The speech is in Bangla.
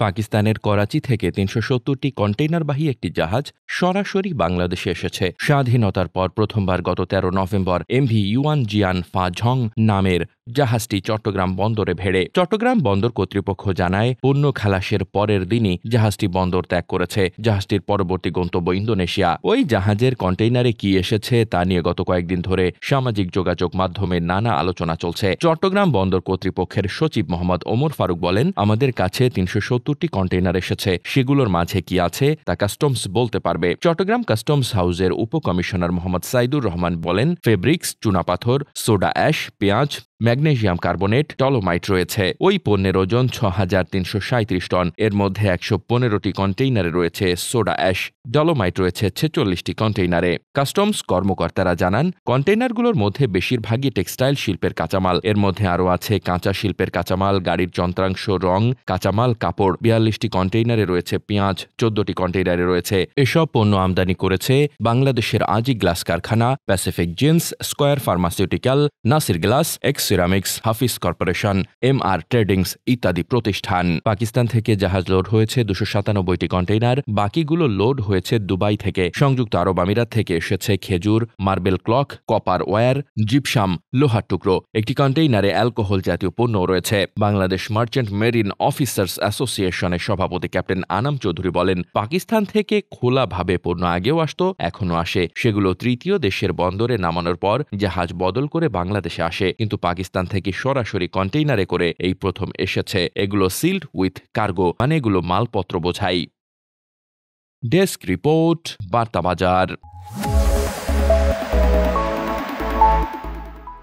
পাকিস্তানের করাচি থেকে ৩৭০টি কন্টেইনারবাহী একটি জাহাজ সরাসরি বাংলাদেশে এসেছে। স্বাধীনতার পর প্রথমবার গত ১৩ নভেম্বর এমভি ইউয়ান জিয়ান ফা ঝং নামের জাহাজটি চট্টগ্রাম বন্দরে ভেড়ে। চট্টগ্রাম বন্দর কর্তৃপক্ষ জানায়, পণ্য খালাসের পরের দিনই জাহাজটি বন্দর ত্যাগ করেছে। জাহাজটির পরবর্তী গন্তব্য ইন্দোনেশিয়া। ওই জাহাজের কন্টেইনারে কি এসেছে তা নিয়ে গত কয়েকদিন ধরে সামাজিক যোগাযোগ মাধ্যমে নানা আলোচনা চলছে। চট্টগ্রাম বন্দর কর্তৃপক্ষের সচিব মোহাম্মদ ওমর ফারুক বলেন, আমাদের কাছে ৩৭০টি কন্টেইনার এসেছে। সেগুলোর মাঝে কি আছে তা কাস্টমস বলতে পারবে। চট্টগ্রাম কাস্টমস হাউসের উপকমিশনার মোহাম্মদ সাইদুর রহমান বলেন, ফেব্রিক্স, চুনাপাথর, সোডা অ্যাশ, পেঁয়াজ, ম্যাগনেসিয়াম কার্বনেট, ডলোমাইট রয়েছে। ওই পণ্যের ওজন ৬,৩৩৭ টন। এর মধ্যে ১১৫টি কন্টেইনারে রয়েছে সোডা অ্যাশ। ডলোমাইট রয়েছে ৪৬টি কন্টেইনারে। কাস্টমস কর্মকর্তারা জানান, কন্টেইনারগুলোর মধ্যে বেশিরভাগই টেক্সটাইল শিল্পের কাঁচামাল। এর মধ্যে আরও আছে কাঁচা শিল্পের কাঁচামাল, গাড়ির যন্ত্রাংশ, রং, কাঁচামাল, কাপড়। ৪২টি কন্টেইনারে রয়েছে পেঁয়াজ, ১৪টি কন্টেইনারে রয়েছে। এসব পণ্য আমদানি করেছে বাংলাদেশের আজি গ্লাস কারখানা, Pacific jeans, square pharmaceutical, Nasir glass, X ceramics, Hafiz corporation, MR tradings ইত্যাদি প্রতিষ্ঠান। পাকিস্তান থেকে জাহাজ লোড হয়েছে ২৯৭টি কন্টেইনার। বাকিগুলো লোড হয়েছে দুবাই থেকে। সংযুক্ত আরব আমিরাত থেকে এসেছে খেজুর, marble clock, copper wire, gypsum, লোহার টুকরো। একটি কন্টেইনারে অ্যালকোহল জাতীয় পণ্যও রয়েছে। বাংলাদেশ মার্চেন্ট মেরিন অফিসার্স অ্যাসোসিয়েশনের সভাপতি ক্যাপ্টেন আনাম চৌধুরী বলেন, পাকিস্তান থেকে খোলাভাবে পণ্য আগেও আসতো, এখনো আসে। সেগুলো তৃতীয় দেশের বন্দরে নামানোর পর জাহাজ বদল করে বাংলাদেশে আসে। কিন্তু পাকিস্তান থেকে সরাসরি কন্টেইনারে করে এই প্রথম এসেছে। এগুলো সিল্ড উইথ কার্গো, মানে এগুলো মালপত্র বোঝাই। ডেস্ক রিপোর্ট, বার্তা বাজার।